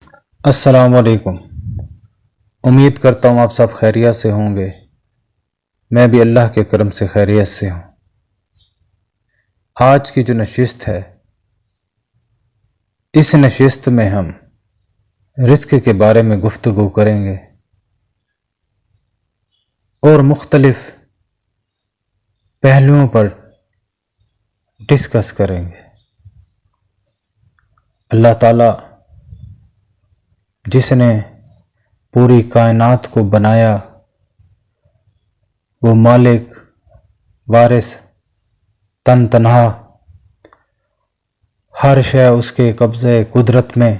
السلام علیکم۔ امید کرتا ہوں آپ سب خیریت سے ہوں گے۔ میں بھی اللہ کے کرم سے خیریت سے ہوں۔ آج کی جو نشست ہے، اس نشست میں ہم رزق کے بارے میں گفتگو کریں گے اور مختلف پہلوؤں پر ڈسکس کریں گے۔ اللہ تعالیٰ جس نے پوری کائنات کو بنایا، وہ مالک، وارث، تن تنہا، ہر شے اس کے قبضے قدرت میں،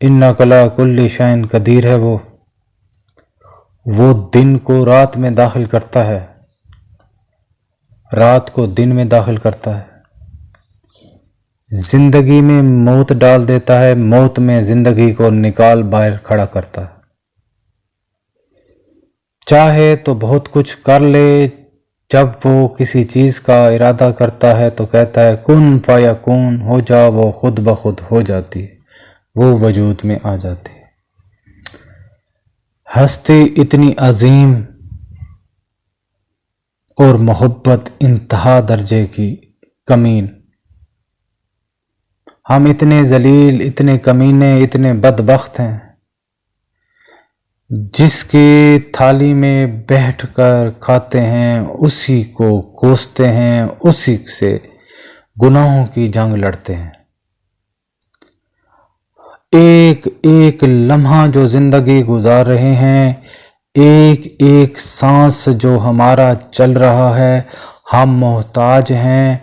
انک علی کل شیء قدیر ہے۔ وہ دن کو رات میں داخل کرتا ہے، رات کو دن میں داخل کرتا ہے، زندگی میں موت ڈال دیتا ہے، موت میں زندگی کو نکال باہر کھڑا کرتا ہے۔ چاہے تو بہت کچھ کر لے، جب وہ کسی چیز کا ارادہ کرتا ہے تو کہتا ہے کن فیکون، ہو جا، وہ خود بخود ہو جاتی ہے، وہ وجود میں آ جاتی ہے۔ ہستی اتنی عظیم اور محبت انتہا درجے کی کمین، ہم اتنے ذلیل، اتنے کمینے، اتنے بدبخت ہیں، جس کی تھالی میں بیٹھ کر کھاتے ہیں اسی کو کوستے ہیں، اسی سے گناہوں کی جنگ لڑتے ہیں۔ ایک ایک لمحہ جو زندگی گزار رہے ہیں، ایک ایک سانس جو ہمارا چل رہا ہے، ہم محتاج ہیں،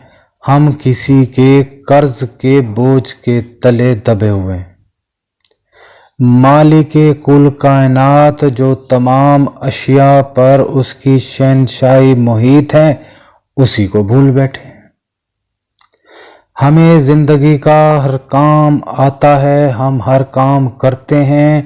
ہم کسی کے قرض کے بوجھ کے تلے دبے ہوئے ہیں۔ مالک کل کائنات جو تمام اشیاء پر اس کی شہنشاہی محیط ہے، اسی کو بھول بیٹھے ہیں۔ ہمیں زندگی کا ہر کام آتا ہے، ہم ہر کام کرتے ہیں،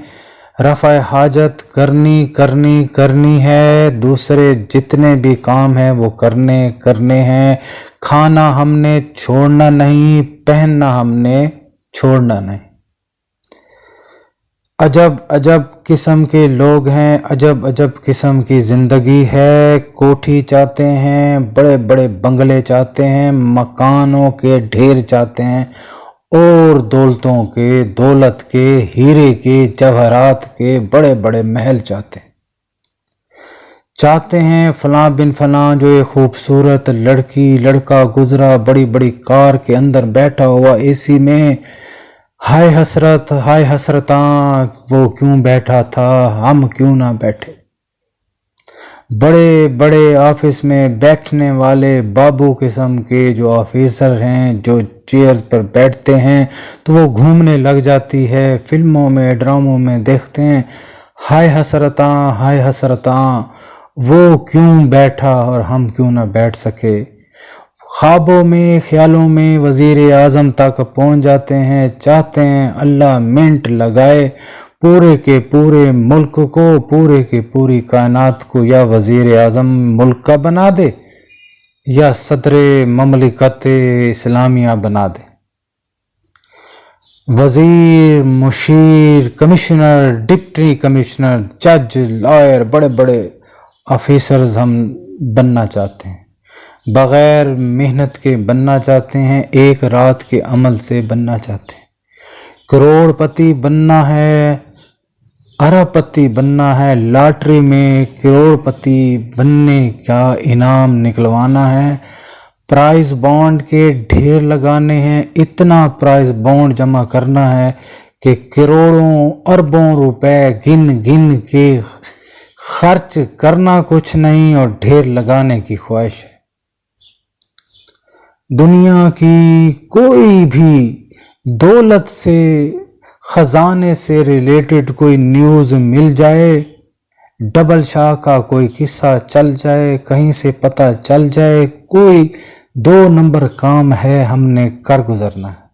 رفع حاجت کرنی ہے، دوسرے جتنے بھی کام ہیں وہ کرنے ہیں، کھانا ہم نے چھوڑنا نہیں، پہننا ہم نے چھوڑنا نہیں۔ عجب عجب قسم کے لوگ ہیں، عجب عجب قسم کی زندگی ہے۔ کوٹھی چاہتے ہیں، بڑے بڑے بنگلے چاہتے ہیں، مکانوں کے ڈھیر چاہتے ہیں، اور دولتوں کے، دولت کے، ہیرے کے، جواہرات کے بڑے بڑے محل چاہتے ہیں۔ فلاں بن فلاں جو ایک خوبصورت لڑکا گزرا، بڑی بڑی کار کے اندر بیٹھا ہوا اے سی میں، ہائے حسرت، ہائے حسرتاں، وہ کیوں بیٹھا تھا، ہم کیوں نہ بیٹھے۔ بڑے بڑے آفس میں بیٹھنے والے بابو قسم کے جو آفیسر ہیں، جو چیئرز پر بیٹھتے ہیں تو وہ گھومنے لگ جاتی ہے، فلموں میں، ڈراموں میں دیکھتے ہیں، ہائے حسرتاں، ہائے حسرتاں، وہ کیوں بیٹھا اور ہم کیوں نہ بیٹھ سکے۔ خوابوں میں، خیالوں میں وزیر اعظم تک پہنچ جاتے ہیں، چاہتے ہیں اللہ منٹ لگائے پورے کے پورے ملک کو، پورے کی پوری کائنات کو یا وزیر اعظم ملک کا بنا دے یا صدر مملکت اسلامیہ بنا دے۔ وزیر، مشیر، کمشنر، ڈپٹی کمشنر، جج، لائر، بڑے بڑے آفیسرز ہم بننا چاہتے ہیں، بغیر محنت کے بننا چاہتے ہیں، ایک رات کے عمل سے بننا چاہتے ہیں۔ کروڑ پتی بننا ہے، ارب پتی بننا ہے، لاٹری میں کروڑ پتی بننے کا انعام نکلوانا ہے، پرائز بانڈ کے ڈھیر لگانے ہیں، اتنا پرائز بانڈ جمع کرنا ہے کہ کروڑوں اربوں روپے گن کے خرچ کرنا کچھ نہیں اور ڈھیر لگانے کی خواہش ہے۔ دنیا کی کوئی بھی دولت سے، خزانے سے ریلیٹڈ کوئی نیوز مل جائے، ڈبل شاہ کا کوئی قصہ چل جائے، کہیں سے پتہ چل جائے، کوئی 2 نمبر کام ہے، ہم نے کر گزرنا ہے۔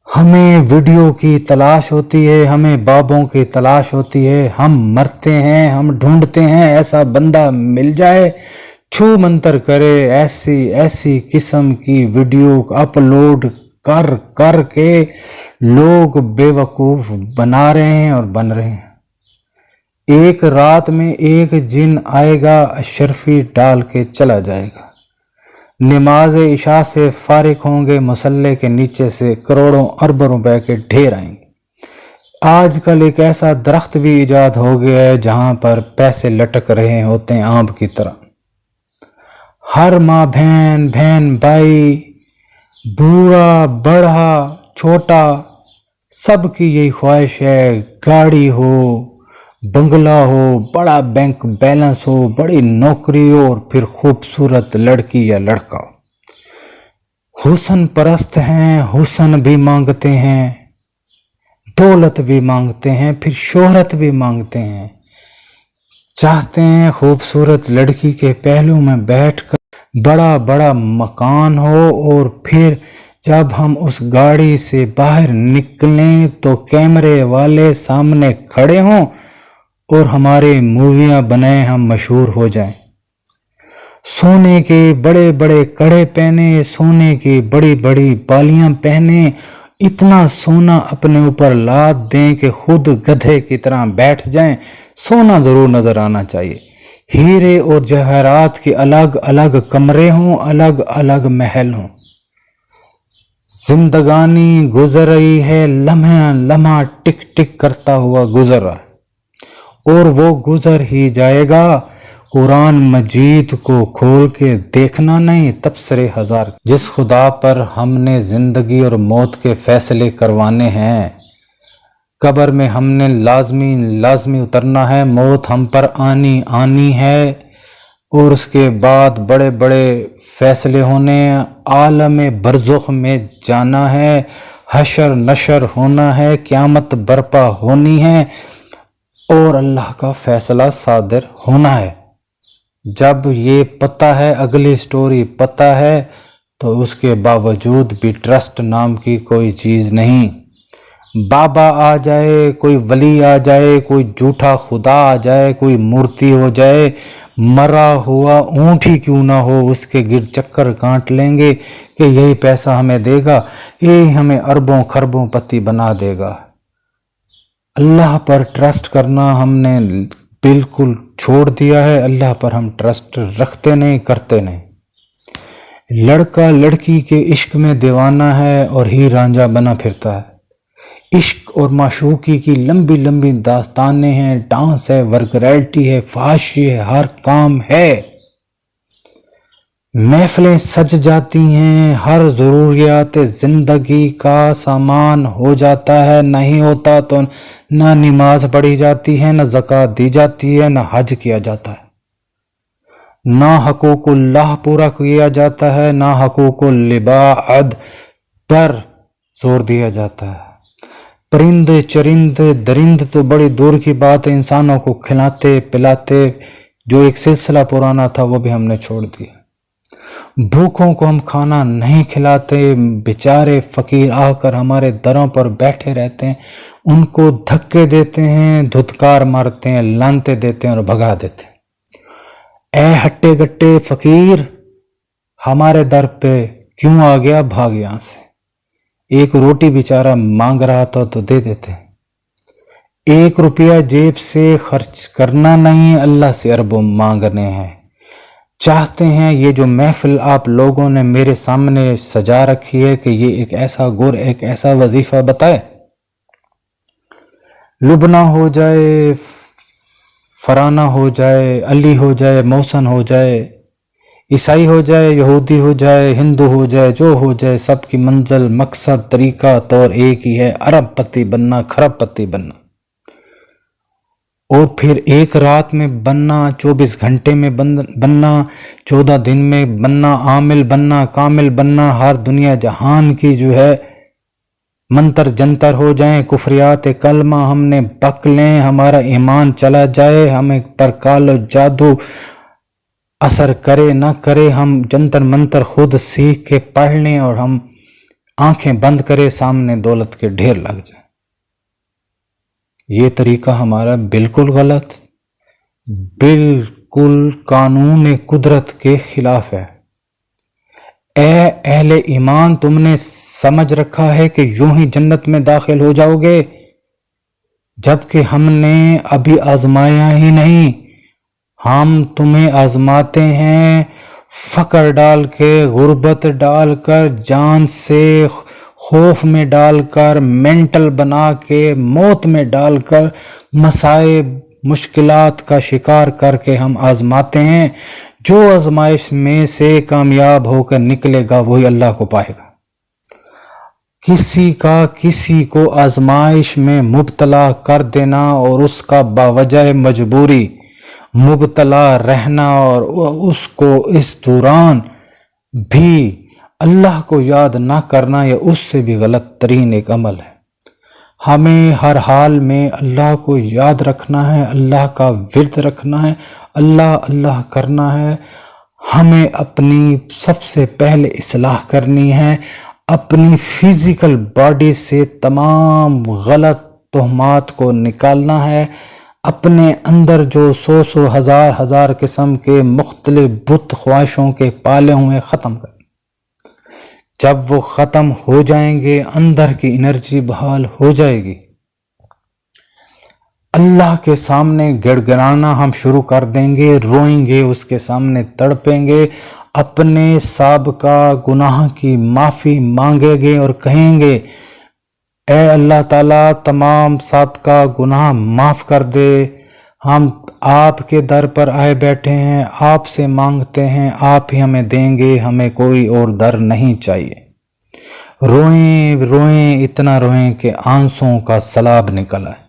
ہمیں ویڈیو کی تلاش ہوتی ہے، ہمیں بابوں کی تلاش ہوتی ہے، ہم مرتے ہیں، ہم ڈھونڈتے ہیں ایسا بندہ مل جائے، چھو منتر کرے، ایسی قسم کی ویڈیو اپلوڈ کر کر کے لوگ بیوقوف بنا رہے ہیں اور بن رہے ہیں۔ ایک رات میں ایک جن آئے گا، اشرفی ڈال کے چلا جائے گا۔ نماز عشاء سے فارغ ہوں گے، مصلے کے نیچے سے کروڑوں اربوں روپے کے ڈھیر آئیں گے۔ آج کل ایک ایسا درخت بھی ایجاد ہو گیا ہے جہاں پر پیسے لٹک رہے ہوتے ہیں آم کی طرح۔ ہر ماں بہن، بہن بھائی، بوڑھا بڑھا چھوٹا، سب کی یہی خواہش ہے گاڑی ہو، بنگلہ ہو، بڑا بینک بیلنس ہو، بڑی نوکری ہو، اور پھر خوبصورت لڑکی یا لڑکا ہو۔ حسن پرست ہیں، حسن بھی مانگتے ہیں، دولت بھی مانگتے ہیں، پھر شہرت بھی مانگتے ہیں۔ چاہتے ہیں خوبصورت لڑکی کے پہلو میں بیٹھ کر بڑا بڑا مکان ہو، اور پھر جب ہم اس گاڑی سے باہر نکلیں تو کیمرے والے سامنے کھڑے ہوں اور ہمارے موویاں بنائیں، ہم مشہور ہو جائیں۔ سونے کے بڑے بڑے کڑے پہنے، سونے کی بڑی بڑی بالیاں پہنے، اتنا سونا اپنے اوپر لاد دیں کہ خود گدھے کی طرح بیٹھ جائیں۔ سونا ضرور نظر آنا چاہیے، ہیرے اور جواہرات کے الگ الگ کمرے ہوں، الگ الگ محل ہوں۔ زندگانی گزر رہی ہے، لمحہ لمحہ ٹک ٹک کرتا ہوا گزر رہا ہے، اور وہ گزر ہی جائے گا۔ قرآن مجید کو کھول کے دیکھنا نہیں، تبصرے ہزار۔ جس خدا پر ہم نے زندگی اور موت کے فیصلے کروانے ہیں، قبر میں ہم نے لازمی اترنا ہے، موت ہم پر آنی ہے، اور اس کے بعد بڑے بڑے فیصلے ہونے ہیں، عالم برزخ میں جانا ہے، حشر نشر ہونا ہے، قیامت برپا ہونی ہے، اور اللہ کا فیصلہ صادر ہونا ہے۔ جب یہ پتہ ہے، اگلی سٹوری پتہ ہے، تو اس کے باوجود بھی ٹرسٹ نام کی کوئی چیز نہیں۔ بابا آ جائے، کوئی ولی آ جائے، کوئی جھوٹا خدا آ جائے، کوئی مورتی ہو جائے، مرا ہوا اونٹ ہی کیوں نہ ہو، اس کے گرد چکر کاٹ لیں گے کہ یہی پیسہ ہمیں دے گا، یہی ہمیں اربوں خربوں پتی بنا دے گا۔ اللہ پر ٹرسٹ کرنا ہم نے بالکل چھوڑ دیا ہے، اللہ پر ہم ٹرسٹ رکھتے نہیں، کرتے نہیں۔ لڑکا لڑکی کے عشق میں دیوانہ ہے اور ہی رانجھا بنا پھرتا ہے۔ عشق اور معشوقی کی لمبی لمبی داستانیں ہیں، ڈانس ہے، ورگریلٹی ہے، فحاشی ہے، ہر کام ہے۔ محفلیں سج جاتی ہیں، ہر ضروریات زندگی کا سامان ہو جاتا ہے، نہیں ہوتا تو نہ نماز پڑھی جاتی ہے، نہ زکوٰۃ دی جاتی ہے، نہ حج کیا جاتا ہے، نہ حقوق اللہ پورا کیا جاتا ہے، نہ حقوق العباد پر زور دیا جاتا ہے۔ پرند چرند درند تو بڑی دور کی بات ہے، انسانوں کو کھلاتے پلاتے جو ایک سلسلہ پرانا تھا وہ بھی ہم نے چھوڑ دیا۔ بھوکوں کو ہم کھانا نہیں کھلاتے، بیچارے فقیر آ کر ہمارے دروں پر بیٹھے رہتے ہیں، ان کو دھکے دیتے ہیں، دھتکار مارتے ہیں، لانتے دیتے ہیں اور بھگا دیتے ہیں۔ اے ہٹے گٹے فقیر، ہمارے در پہ کیوں آ گیا، بھاگ یہاں سے۔ ایک روٹی بیچارہ مانگ رہا تھا تو دے دیتے۔ 1 روپیہ جیب سے خرچ کرنا نہیں، اللہ سے اربوں مانگنے ہیں۔ چاہتے ہیں یہ جو محفل آپ لوگوں نے میرے سامنے سجا رکھی ہے کہ یہ ایک ایسا وظیفہ بتائے، لبنا ہو جائے، فرانا ہو جائے، علی ہو جائے، محسن ہو جائے، عیسائی ہو جائے، یہودی ہو جائے، ہندو ہو جائے، جو ہو جائے، سب کی منزل مقصد طریقہ طور ایک ہی ہے، ارب پتی بننا، خرب پتی بننا، اور پھر ایک رات میں بننا، 24 گھنٹے میں بننا، 14 دن میں بننا، عامل بننا، کامل بننا، ہر دنیا جہان کی جو ہے منتر جنتر ہو جائیں، کفریات کلمہ ہم نے بک لیں، ہمارا ایمان چلا جائے، ہمیں پر کال و جادو اثر کرے نہ کرے، ہم جنتر منتر خود سیکھ کے پڑھ لیں اور ہم آنکھیں بند کرے، سامنے دولت کے ڈھیر لگ جائیں۔ یہ طریقہ ہمارا بالکل غلط، بالکل قانون قدرت کے خلاف ہے۔ اے اہل ایمان، تم نے سمجھ رکھا ہے کہ یوں ہی جنت میں داخل ہو جاؤ گے، جبکہ ہم نے ابھی آزمایا ہی نہیں، ہم تمہیں آزماتے ہیں، فقر ڈال کے، غربت ڈال کر، جان سے خوف میں ڈال کر، مینٹل بنا کے، موت میں ڈال کر، مصائب مشکلات کا شکار کر کے ہم آزماتے ہیں۔ جو آزمائش میں سے کامیاب ہو کر نکلے گا وہی اللہ کو پائے گا۔ کسی کو آزمائش میں مبتلا کر دینا اور اس کا باوجہ مجبوری مبتلا رہنا اور اس کو اس دوران بھی اللہ کو یاد نہ کرنا، یہ اس سے بھی غلط ترین ایک عمل ہے۔ ہمیں ہر حال میں اللہ کو یاد رکھنا ہے، اللہ کا ورد رکھنا ہے، اللہ اللہ کرنا ہے۔ ہمیں اپنی سب سے پہلے اصلاح کرنی ہے، اپنی فزیکل باڈی سے تمام غلط تہمات کو نکالنا ہے، اپنے اندر جو سو ہزار قسم کے مختلف بت خواہشوں کے پالے ہوئے ختم کرنا۔ جب وہ ختم ہو جائیں گے، اندر کی انرجی بحال ہو جائے گی، اللہ کے سامنے گڑ گڑانا ہم شروع کر دیں گے، روئیں گے، اس کے سامنے تڑپیں گے، اپنے سابقہ گناہ کی معافی مانگیں گے اور کہیں گے اے اللہ تعالیٰ تمام سابقہ گناہ معاف کر دے، ہم آپ کے در پر آئے بیٹھے ہیں، آپ سے مانگتے ہیں، آپ ہی ہمیں دیں گے، ہمیں کوئی اور در نہیں چاہیے۔ روئیں روئیں، اتنا روئیں کہ آنسوں کا سیلاب نکل آئے۔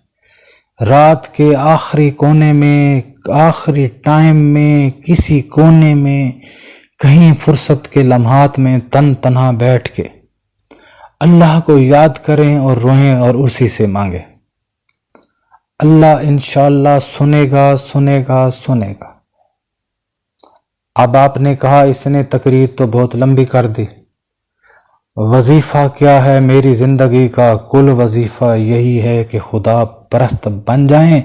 رات کے آخری کونے میں، آخری ٹائم میں، کسی کونے میں، کہیں فرصت کے لمحات میں تن تنہا بیٹھ کے اللہ کو یاد کریں اور روئیں اور اسی سے مانگیں۔ اللہ انشاءاللہ سنے گا۔ اب آپ نے کہا اس نے تقریر تو بہت لمبی کر دی، وظیفہ کیا ہے میری زندگی کا؟ کل وظیفہ یہی ہے کہ خدا پرست بن جائیں،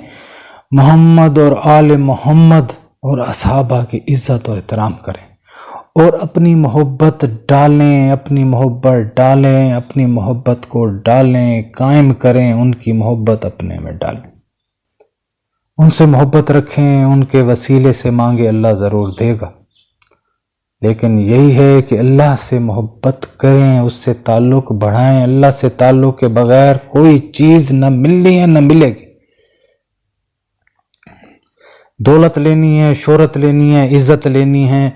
محمد اور آل محمد اور اصحابہ کی عزت و احترام کریں اور اپنی محبت ڈالیں، اپنی محبت کو ڈالیں، قائم کریں، ان کی محبت اپنے میں ڈالیں، ان سے محبت رکھیں، ان کے وسیلے سے مانگے، اللہ ضرور دے گا۔ لیکن یہی ہے کہ اللہ سے محبت کریں، اس سے تعلق بڑھائیں۔ اللہ سے تعلق کے بغیر کوئی چیز نہ ملنی ہے نہ ملے گی۔ دولت لینی ہے، شہرت لینی ہے، عزت لینی ہے،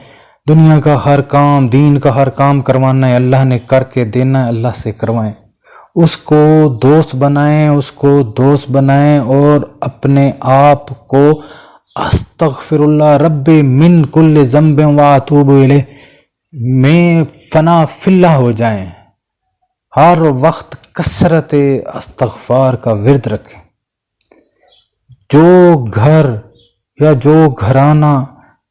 دنیا کا ہر کام، دین کا ہر کام کروانا ہے، اللہ نے کر کے دینا ہے، اللہ سے کروائیں، اس کو دوست بنائیں اور اپنے آپ کو استغفر اللہ ربی من کل ذنب واتوب الیہ میں فنا فی اللہ ہو جائیں، ہر وقت کثرت استغفار کا ورد رکھیں۔ جو گھر یا جو گھرانہ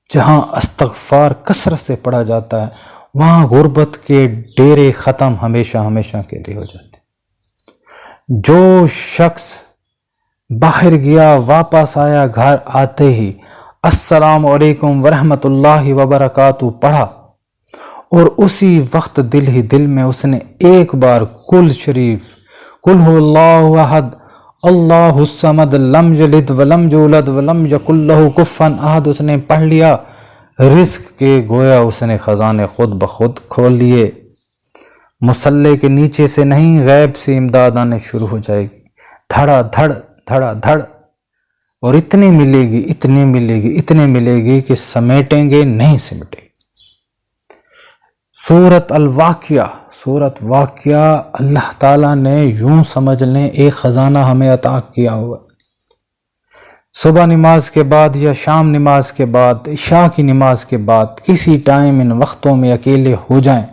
جہاں استغفار کثرت سے پڑھا جاتا ہے وہاں غربت کے ڈیرے ختم ہمیشہ کے لیے ہو جاتے ہیں۔ جو شخص باہر گیا واپس آیا، گھر آتے ہی السلام علیکم ورحمۃ اللہ وبرکاتہ پڑھا اور اسی وقت دل میں اس نے ایک بار کل شریف قل هو اللہ احد اللہ الصمد لم یلد ولم یولد ولم یکن لہ کفوا احد اس نے پڑھ لیا، رزق کے گویا اس نے خزانے خود بخود کھول لیے۔ مصلے کے نیچے سے نہیں، غیب سے امداد آنے شروع ہو جائے گی، دھڑا دھڑ، اور اتنی ملے گی کہ سمیٹیں گے نہیں سمٹے گی۔ سورۃ واقعہ اللہ تعالیٰ نے یوں سمجھ لیں ایک خزانہ ہمیں عطا کیا ہوا۔ صبح نماز کے بعد یا شام نماز کے بعد، عشاء کی نماز کے بعد کسی ٹائم ان وقتوں میں اکیلے ہو جائیں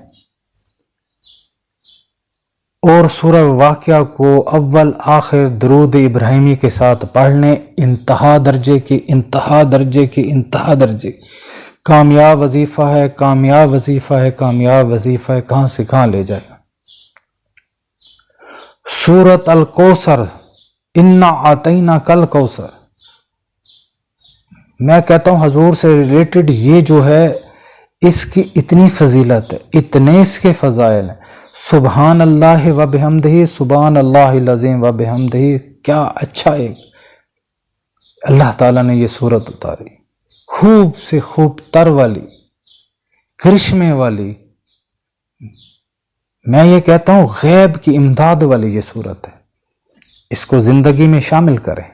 اور سورہ واقعہ کو اول آخر درود ابراہیمی کے ساتھ پڑھ لیں، انتہا درجے کی کامیاب وظیفہ ہے، کہاں سے کہاں لے جائے گا۔ سورۃ الکوثر، انا اعطیناک الکوثر، میں کہتا ہوں حضور سے ریلیٹڈ یہ جو ہے اس کی اتنی فضیلت ہے، اتنے اس کے فضائل ہیں. سبحان اللہ و بحمدہ، سبحان اللہ العظیم و بحمدہ. کیا اچھا ایک اللہ تعالیٰ نے یہ صورت اتاری، خوب سے خوب تر والی، کرشمے والی. میں یہ کہتا ہوں غیب کی امداد والی یہ صورت ہے. اس کو زندگی میں شامل کریں.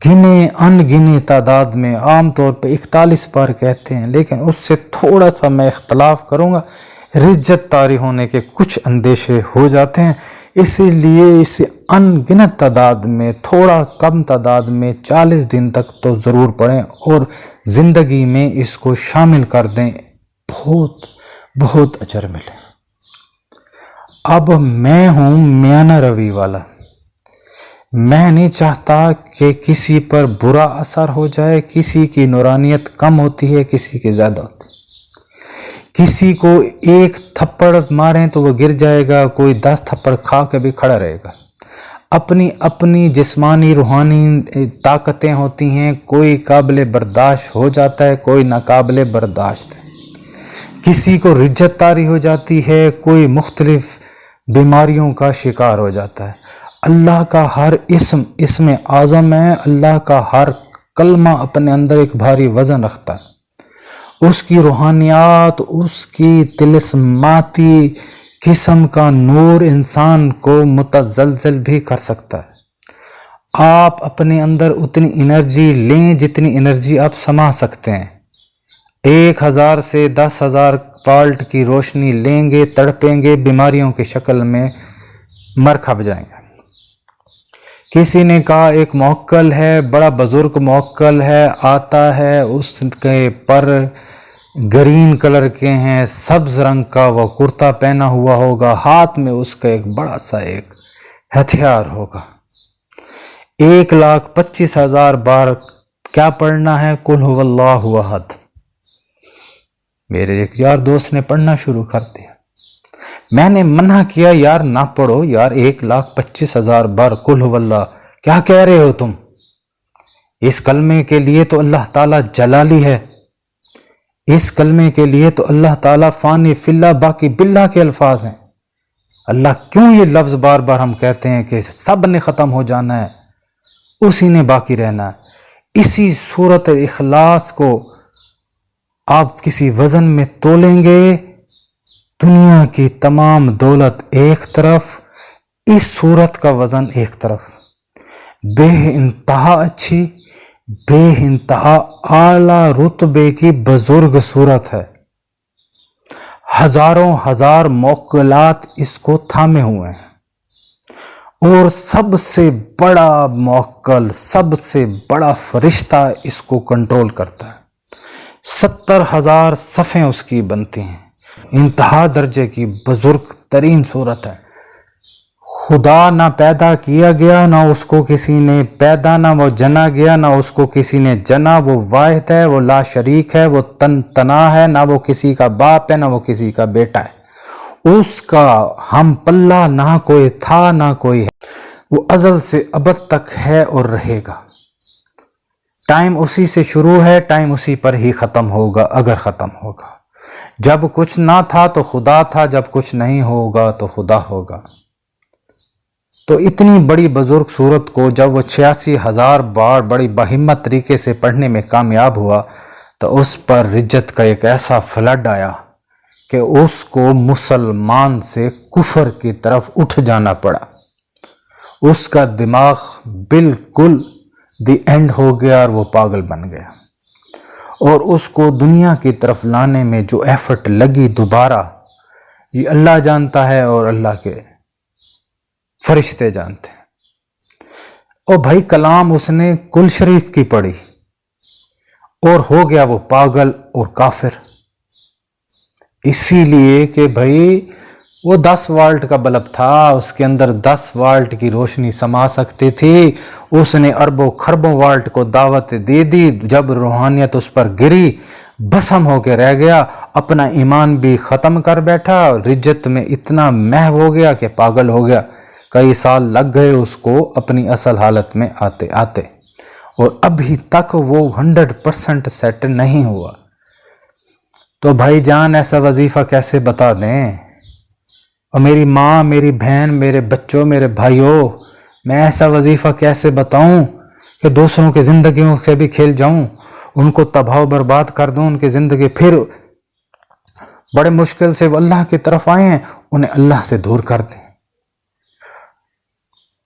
گنے ان گنے تعداد میں، عام طور پہ 41 بار کہتے ہیں، لیکن اس سے تھوڑا سا میں اختلاف کروں گا. رجت طاری ہونے کے کچھ اندیشے ہو جاتے ہیں، اسی لیے اسے ان گنت تعداد میں، تھوڑا کم تعداد میں 40 دن تک تو ضرور پڑھیں اور زندگی میں اس کو شامل کر دیں. بہت بہت اجر ملے. اب میں ہوں میانہ روی والا. میں نہیں چاہتا کہ کسی پر برا اثر ہو جائے. کسی کی نورانیت کم ہوتی ہے، کسی کی زیادہ ہوتی ہے. کسی کو ایک تھپڑ ماریں تو وہ گر جائے گا، کوئی 10 تھپڑ کھا کے بھی کھڑا رہے گا. اپنی اپنی جسمانی روحانی طاقتیں ہوتی ہیں. کوئی قابل برداشت ہو جاتا ہے، کوئی ناقابل برداشت ہے. کسی کو رجت طاری ہو جاتی ہے، کوئی مختلف بیماریوں کا شکار ہو جاتا ہے. اللہ کا ہر اسم اعظم ہے. اللہ کا ہر کلمہ اپنے اندر ایک بھاری وزن رکھتا ہے. اس کی روحانیات، اس کی طلسماتی قسم کا نور انسان کو متزلزل بھی کر سکتا ہے. آپ اپنے اندر اتنی انرجی لیں جتنی انرجی آپ سما سکتے ہیں. 1000 سے 10,000 والٹ کی روشنی لیں گے، تڑپیں گے، بیماریوں کی شکل میں مر کھپ جائیں گے. کسی نے کہا ایک موکل ہے، بڑا بزرگ موکل ہے، آتا ہے، اس کے پر گرین کلر کے ہیں، سبز رنگ کا وہ کرتا پہنا ہوا ہوگا، ہاتھ میں اس کا ایک بڑا سا ایک ہتھیار ہوگا. 1,25,000 بار کیا پڑھنا ہے؟ قل هو اللہ احد. میرے ایک یار دوست نے پڑھنا شروع کر دیا. میں نے منع کیا، یار نہ پڑھو یار، 1,25,000 بار قل هو اللہ کیا کہہ رہے ہو تم؟ اس کلمے کے لیے تو اللہ تعالیٰ جلالی ہے. اس کلمے کے لیے تو اللہ تعالیٰ فانی فی اللہ باقی باللہ کے الفاظ ہیں. اللہ کیوں یہ لفظ بار بار ہم کہتے ہیں کہ سب نے ختم ہو جانا ہے، اسی نے باقی رہنا ہے. اسی صورت اخلاص کو آپ کسی وزن میں تولیں گے، دنیا کی تمام دولت ایک طرف، اس صورت کا وزن ایک طرف. بے انتہا اچھی، بے انتہا اعلیٰ رتبے کی بزرگ صورت ہے. ہزاروں ہزار موکلات اس کو تھامے ہوئے ہیں، اور سب سے بڑا موکل، سب سے بڑا فرشتہ اس کو کنٹرول کرتا ہے. 70,000 صفحیں اس کی بنتی ہیں. انتہا درجے کی بزرگ ترین صورت ہے. خدا نہ پیدا کیا گیا، نہ اس کو کسی نے پیدا، نہ وہ جنا گیا، نہ اس کو کسی نے جنا. وہ واحد ہے، وہ لا شریک ہے، وہ تنا ہے، نہ وہ کسی کا باپ ہے، نہ وہ کسی کا بیٹا ہے. اس کا ہم پلہ نہ کوئی تھا نہ کوئی ہے. وہ ازل سے ابد تک ہے اور رہے گا. ٹائم اسی سے شروع ہے، ٹائم اسی پر ہی ختم ہوگا اگر ختم ہوگا. جب کچھ نہ تھا تو خدا تھا، جب کچھ نہیں ہوگا تو خدا ہوگا. تو اتنی بڑی بزرگ صورت کو جب وہ 86,000 بار بڑی بہمت طریقے سے پڑھنے میں کامیاب ہوا تو اس پر رجت کا ایک ایسا فلڈ آیا کہ اس کو مسلمان سے کفر کی طرف اٹھ جانا پڑا. اس کا دماغ بالکل دی اینڈ ہو گیا اور وہ پاگل بن گیا. اور اس کو دنیا کی طرف لانے میں جو ایفرٹ لگی دوبارہ، یہ اللہ جانتا ہے اور اللہ کے فرشتے جانتے ہیں. اور بھائی کلام اس نے کل شریف کی پڑھی اور ہو گیا وہ پاگل اور کافر. اسی لیے کہ بھائی وہ 10 والٹ کا بلب تھا، اس کے اندر 10 والٹ کی روشنی سما سکتی تھی. اس نے اربوں خربوں والٹ کو دعوت دے دی. جب روحانیت اس پر گری، بسم ہو کے رہ گیا، اپنا ایمان بھی ختم کر بیٹھا. رجت میں اتنا محو ہو گیا کہ پاگل ہو گیا. کئی سال لگ گئے اس کو اپنی اصل حالت میں آتے آتے، اور ابھی تک وہ 100% سیٹ نہیں ہوا. تو بھائی جان ایسا وظیفہ کیسے بتا دیں؟ اور میری ماں، میری بہن، میرے بچوں، میرے بھائیوں، میں ایسا وظیفہ کیسے بتاؤں کہ دوسروں کی زندگیوں سے بھی کھیل جاؤں، ان کو تباہ و برباد کر دوں، ان کی زندگی پھر بڑے مشکل سے وہ اللہ کی طرف آئے ہیں انہیں اللہ سے دور کر دیں۔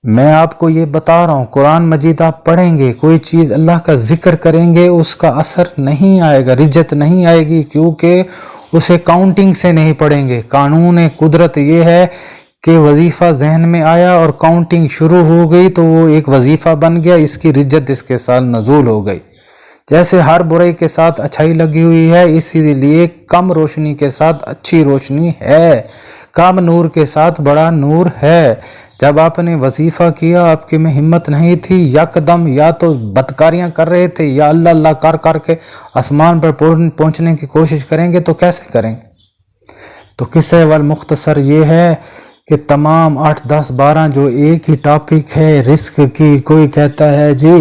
میں آپ کو یہ بتا رہا ہوں، قرآن مجید آپ پڑھیں گے، کوئی چیز اللہ کا ذکر کریں گے، اس کا اثر نہیں آئے گا، رجت نہیں آئے گی، کیونکہ اسے کاؤنٹنگ سے نہیں پڑھیں گے۔ قانون قدرت یہ ہے کہ وظیفہ ذہن میں آیا اور کاؤنٹنگ شروع ہو گئی تو وہ ایک وظیفہ بن گیا، اس کی رجت اس کے ساتھ نزول ہو گئی۔ جیسے ہر برائی کے ساتھ اچھائی لگی ہوئی ہے، اسی لیے کم روشنی کے ساتھ اچھی روشنی ہے، کم نور کے ساتھ بڑا نور ہے۔ جب آپ نے وظیفہ کیا، آپ کی میں ہمت نہیں تھی، یکدم یا تو بدکاریاں کر رہے تھے یا اللہ اللہ کر کے آسمان پر پہنچنے کی کوشش کریں گے تو کیسے کریں گے؟ تو قصہ والمختصر یہ ہے کہ تمام 8 10 12 جو ایک ہی ٹاپک ہے رزق کی، کوئی کہتا ہے جی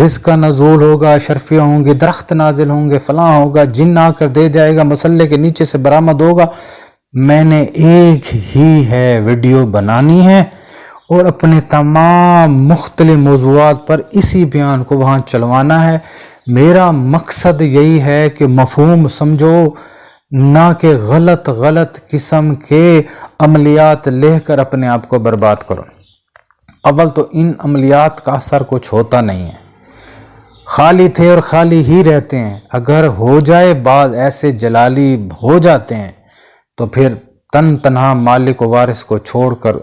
رزق کا نزول ہوگا، اشرفیاں ہوں گی، درخت نازل ہوں گے، فلاں ہوگا، جن آ کر دے جائے گا، مسلح کے نیچے سے برآمد ہوگا۔ میں نے ایک ہی ہے ویڈیو بنانی ہے اور اپنے تمام مختلف موضوعات پر اسی بیان کو وہاں چلوانا ہے۔ میرا مقصد یہی ہے کہ مفہوم سمجھو، نہ کہ غلط قسم کے عملیات لے کر اپنے آپ کو برباد کرو۔ اول تو ان عملیات کا اثر کچھ ہوتا نہیں ہے، خالی تھے اور خالی ہی رہتے ہیں۔ اگر ہو جائے بعض ایسے جلالی ہو جاتے ہیں تو پھر تنہا مالک و وارث کو چھوڑ کر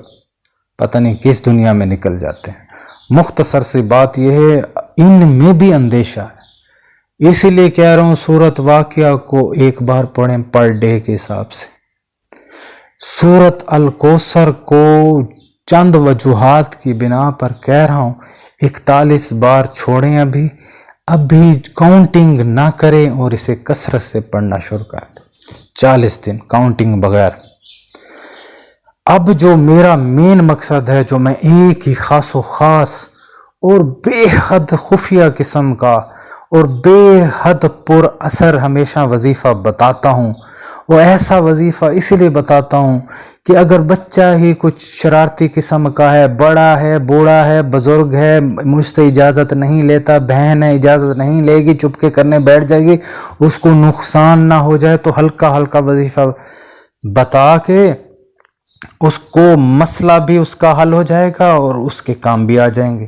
پتہ نہیں کس دنیا میں نکل جاتے ہیں۔ مختصر سی بات یہ ہے، ان میں بھی اندیشہ ہے، اسی لیے کہہ رہا ہوں سورت واقعہ کو ایک بار پڑھیں پر ڈے کے حساب سے۔ سورت الکوثر کو چند وجوہات کی بنا پر کہہ رہا ہوں 41 بار چھوڑیں، ابھی کاؤنٹنگ نہ کریں اور اسے کثرت سے پڑھنا شروع کر دیں، 40 دن کاؤنٹنگ بغیر۔ اب جو میرا مین مقصد ہے، جو میں ایک ہی خاص و خاص اور بے حد خفیہ قسم کا اور بے حد پر اثر ہمیشہ وظیفہ بتاتا ہوں، وہ ایسا وظیفہ اس لیے بتاتا ہوں کہ اگر بچہ ہی کچھ شرارتی قسم کا ہے، بڑا ہے، بوڑھا ہے، بزرگ ہے، مجھ سے اجازت نہیں لیتا، بہن ہے اجازت نہیں لے گی، چپکے کرنے بیٹھ جائے گی، اس کو نقصان نہ ہو جائے تو ہلکا وظیفہ بتا کے اس کو مسئلہ بھی اس کا حل ہو جائے گا اور اس کے کام بھی آ جائیں گے۔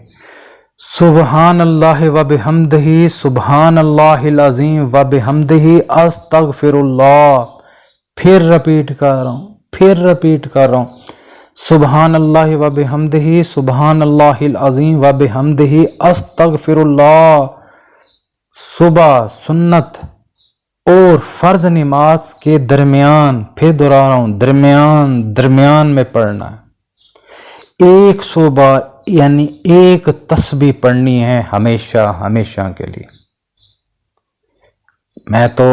سبحان اللہ و بحمدہ، سبحان اللہ العظیم و بحمدہ، استغفر اللہ۔ پھر رپیٹ کر رہا ہوں، سبحان اللہ و بحمدہ، سبحان اللہ العظیم و بحمدہ، استغفر اللہ۔ صبح سنت اور فرض نماز کے درمیان، پھر دہرا رہا ہوں، درمیان میں پڑھنا ہے 100 بار، یعنی ایک تسبیح پڑھنی ہے ہمیشہ کے لیے۔ میں تو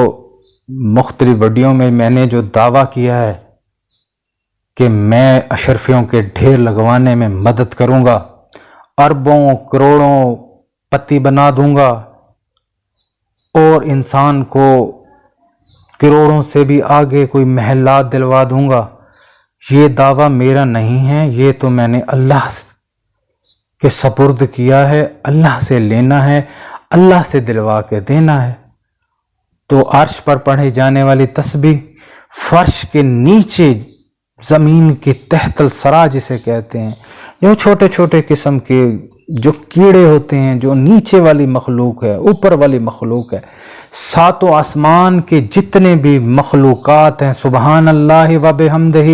مختلف ویڈیو میں نے جو دعویٰ کیا ہے کہ میں اشرفیوں کے ڈھیر لگوانے میں مدد کروں گا، اربوں کروڑوں پتی بنا دوں گا اور انسان کو کروڑوں سے بھی آگے کوئی محلات دلوا دوں گا، یہ دعویٰ میرا نہیں ہے، یہ تو میں نے اللہ کے سپرد کیا ہے، اللہ سے لینا ہے، اللہ سے دلوا کے دینا ہے۔ تو عرش پر پڑھی جانے والی تسبیح، فرش کے نیچے زمین کی تحت الثری جسے کہتے ہیں، جو چھوٹے قسم کے جو کیڑے ہوتے ہیں، جو نیچے والی مخلوق ہے، اوپر والی مخلوق ہے، 7 آسمان کے جتنے بھی مخلوقات ہیں، سبحان اللہ و بحمدہ،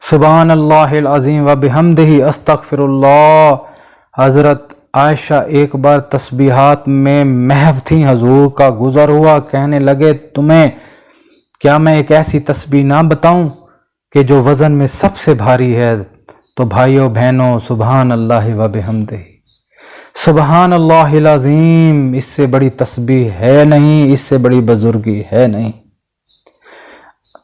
سبحان اللہ العظیم و بحمدہ، استغفر اللہ۔ حضرت عائشہ ایک بار تسبیحات میں محو تھیں، حضور کا گزر ہوا، کہنے لگے تمہیں کیا میں ایک ایسی تسبیح نہ بتاؤں کہ جو وزن میں سب سے بھاری ہے؟ تو بھائیوں بہنوں، سبحان اللہ و بحمدہ، سبحان اللہ العظیم، اس سے بڑی تسبیح ہے نہیں، اس سے بڑی بزرگی ہے نہیں۔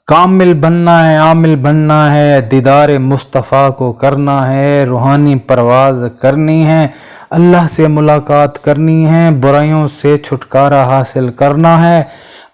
کامل بننا ہے، عامل بننا ہے، دیدار مصطفیٰ کو کرنا ہے، روحانی پرواز کرنی ہے، اللہ سے ملاقات کرنی ہے، برائیوں سے چھٹکارا حاصل کرنا ہے،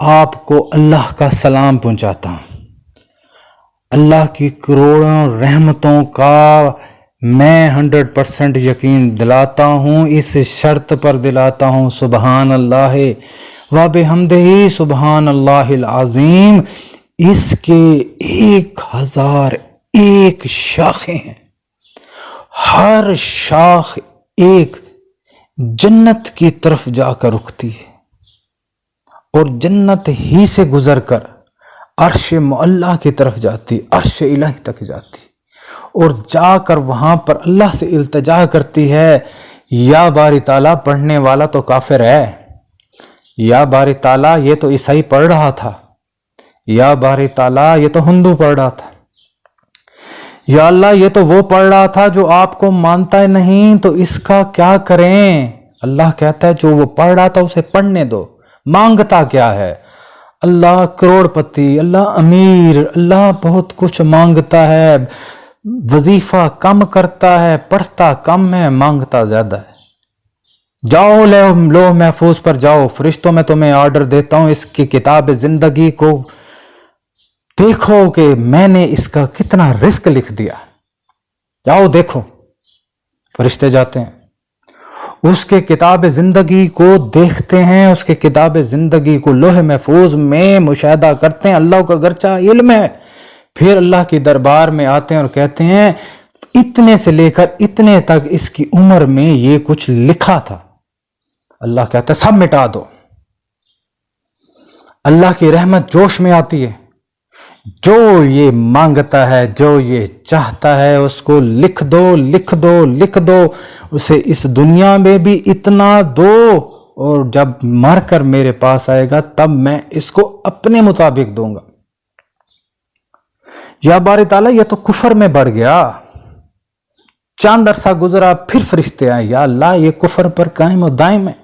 آپ کو اللہ کا سلام پہنچاتا ہوں۔ اللہ کی کروڑوں رحمتوں کا میں 100% یقین دلاتا ہوں، اس شرط پر دلاتا ہوں، سبحان اللہ و بحمدہ سبحان اللہ العظیم۔ اس کے 1001 شاخیں ہیں، ہر شاخ ایک جنت کی طرف جا کر رکتی ہے، اور جنت ہی سے گزر کر عرش معلیٰ کی طرف جاتی، عرش الہی تک جاتی، اور جا کر وہاں پر اللہ سے التجا کرتی ہے، یا باری تعالیٰ پڑھنے والا تو کافر ہے، یا باری تعالیٰ یہ تو عیسائی پڑھ رہا تھا، یا باری تعالیٰ یہ تو ہندو پڑھ رہا تھا، یا اللہ یہ تو وہ پڑھ رہا تھا جو آپ کو مانتا ہے نہیں، تو اس کا کیا کریں؟ اللہ کہتا ہے جو وہ پڑھ رہا تھا اسے پڑھنے دو، مانگتا کیا ہے؟ اللہ کروڑ پتی، اللہ امیر، اللہ بہت کچھ مانگتا ہے، وظیفہ کم کرتا ہے، پڑھتا کم ہے، مانگتا زیادہ ہے۔ جاؤ لوح محفوظ پر جاؤ، فرشتوں میں تمہیں آرڈر دیتا ہوں، اس کی کتاب زندگی کو دیکھو کہ میں نے اس کا کتنا رزق لکھ دیا، جاؤ دیکھو۔ فرشتے جاتے ہیں، اس کے کتاب زندگی کو دیکھتے ہیں، اس کے کتاب زندگی کو لوح محفوظ میں مشاہدہ کرتے ہیں، اللہ کا گرچہ علم ہے، پھر اللہ کی دربار میں آتے ہیں اور کہتے ہیں اتنے سے لے کر اتنے تک اس کی عمر میں یہ کچھ لکھا تھا۔ اللہ کہتا ہے سب مٹا دو۔ اللہ کی رحمت جوش میں آتی ہے، جو یہ مانگتا ہے، جو یہ چاہتا ہے، اس کو لکھ دو، لکھ دو، لکھ دو، اسے اس دنیا میں بھی اتنا دو، اور جب مر کر میرے پاس آئے گا تب میں اس کو اپنے مطابق دوں گا۔ یا باری تعالیٰ یہ تو کفر میں بڑھ گیا، چاند عرصہ گزرا پھر فرشتے آئے، یا اللہ یہ کفر پر قائم و دائم ہے،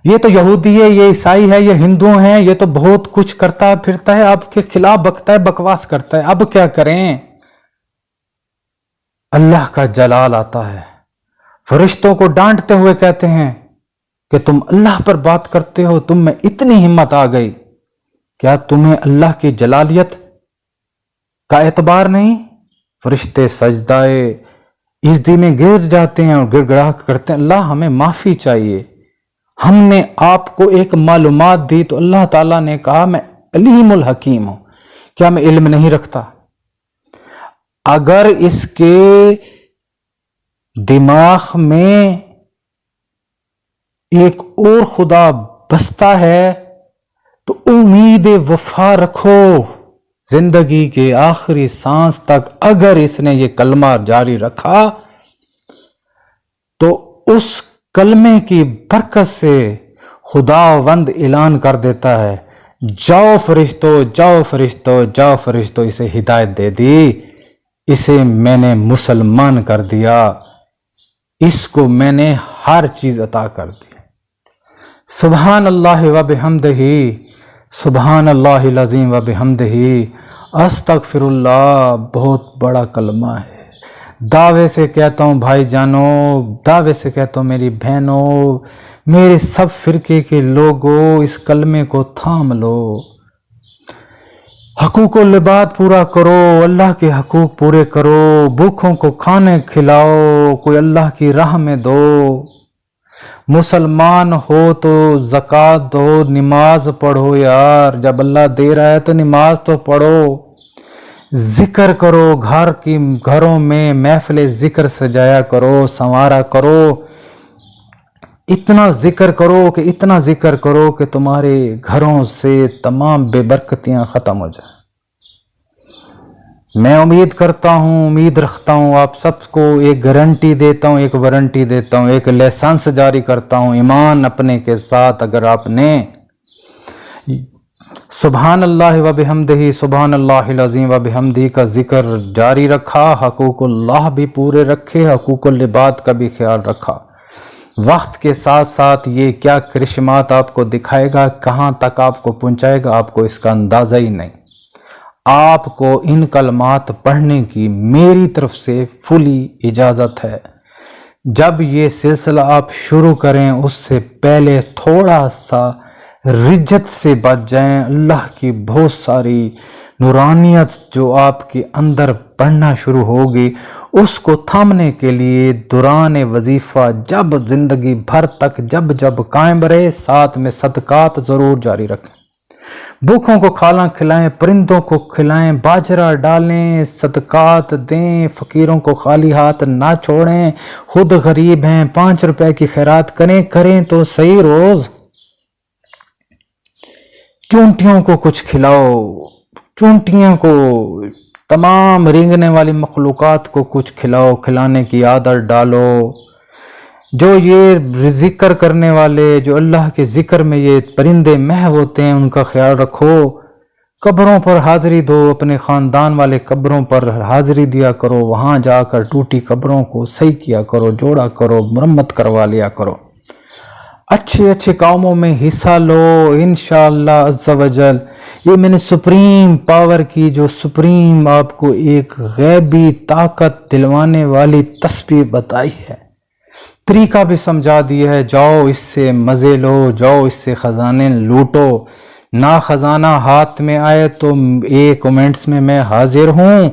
یہ تو یہودی ہے، یہ عیسائی ہے، یہ ہندو ہیں، یہ تو بہت کچھ کرتا پھرتا ہے، آپ کے خلاف بکتا ہے، بکواس کرتا ہے، اب کیا کریں؟ اللہ کا جلال آتا ہے، فرشتوں کو ڈانٹتے ہوئے کہتے ہیں کہ تم اللہ پر بات کرتے ہو، تم میں اتنی ہمت آ گئی، کیا تمہیں اللہ کی جلالیت کا اعتبار نہیں؟ فرشتے سجدائے عزدی میں گر جاتے ہیں اور گڑ گڑا کرتے ہیں، اللہ ہمیں معافی چاہیے، ہم نے آپ کو ایک معلومات دی تو اللہ تعالیٰ نے کہا میں علیم الحکیم ہوں، کیا میں علم نہیں رکھتا؟ اگر اس کے دماغ میں ایک اور خدا بستا ہے تو امید وفا رکھو، زندگی کے آخری سانس تک اگر اس نے یہ کلمہ جاری رکھا تو اس کلمے کی برکت سے خداوند اعلان کر دیتا ہے جاؤ فرشتو، جاؤ فرشتو، جاؤ فرشتو، اسے ہدایت دے دی، اسے میں نے مسلمان کر دیا، اس کو میں نے ہر چیز عطا کر دی۔ سبحان اللہ و بحمدہ، سبحان اللہ العظیم و بحمدہ، استغفر اللہ بہت بڑا کلمہ ہے۔ دعوے سے کہتا ہوں بھائی جانو، دعوے سے کہتا ہوں میری بہنوں، میرے سب فرقے کے لوگوں، اس کلمے کو تھام لو، حقوق العباد پورا کرو، اللہ کے حقوق پورے کرو، بھوکھوں کو کھانے کھلاؤ، کوئی اللہ کی راہ میں دو، مسلمان ہو تو زکوٰۃ دو، نماز پڑھو یار، جب اللہ دے رہا ہے تو نماز تو پڑھو، ذکر کرو، گھروں میں محفل ذکر سجایا کرو، سنوارا کرو، اتنا ذکر کرو کہ اتنا ذکر کرو کہ تمہارے گھروں سے تمام بے برکتیاں ختم ہو جائیں۔ میں امید کرتا ہوں، امید رکھتا ہوں، آپ سب کو ایک گارنٹی دیتا ہوں، ایک وارنٹی دیتا ہوں، ایک لائسنس جاری کرتا ہوں، ایمان اپنے کے ساتھ اگر آپ نے سبحان اللہ و بحمدہ، سبحان اللہ العظیم و بحمدہ کا ذکر جاری رکھا، حقوق اللہ بھی پورے رکھے، حقوق العباد کا بھی خیال رکھا، وقت کے ساتھ ساتھ یہ کیا کرشمات آپ کو دکھائے گا، کہاں تک آپ کو پہنچائے گا، آپ کو اس کا اندازہ ہی نہیں۔ آپ کو ان کلمات پڑھنے کی میری طرف سے فلی اجازت ہے۔ جب یہ سلسلہ آپ شروع کریں اس سے پہلے تھوڑا سا رجت سے بچ جائیں. اللہ کی بہت ساری نورانیت جو آپ کے اندر بڑھنا شروع ہوگی، اس کو تھامنے کے لیے دوران وظیفہ جب زندگی بھر تک جب قائم رہے، ساتھ میں صدقات ضرور جاری رکھیں. بھوکوں کو کھانا کھلائیں، پرندوں کو کھلائیں، باجرہ ڈالیں، صدقات دیں، فقیروں کو خالی ہاتھ نہ چھوڑیں. خود غریب ہیں، 5 روپے کی خیرات کریں تو صحیح. روز چونٹیوں کو کچھ کھلاؤ، چونٹیوں کو، تمام رینگنے والی مخلوقات کو کچھ کھلاؤ، کھلانے کی عادت ڈالو. جو یہ ذکر کرنے والے، جو اللہ کے ذکر میں یہ پرندے محو ہوتے ہیں، ان کا خیال رکھو. قبروں پر حاضری دو، اپنے خاندان والے قبروں پر حاضری دیا کرو، وہاں جا کر ٹوٹی قبروں کو صحیح کیا کرو، جوڑا کرو، مرمت کروا لیا کرو. اچھے کاموں میں حصہ لو انشاءاللہ عز و جل. یہ میں نے سپریم پاور کی، جو سپریم آپ کو ایک غیبی طاقت دلوانے والی تسبیح بتائی ہے، طریقہ بھی سمجھا دیا ہے. جاؤ اس سے مزے لو، جاؤ اس سے خزانے لوٹو. نہ خزانہ ہاتھ میں آئے تو ایک کومنٹس میں حاضر ہوں،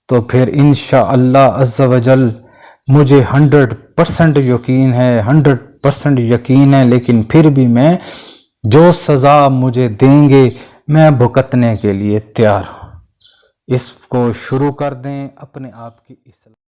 تو پھر انشاءاللہ عز و جل مجھے 100% یقین ہے، 100% یقین ہے. لیکن پھر بھی میں جو سزا مجھے دیں گے میں بھگتنے کے لیے تیار ہوں. اس کو شروع کر دیں اپنے آپ کی اصلاح.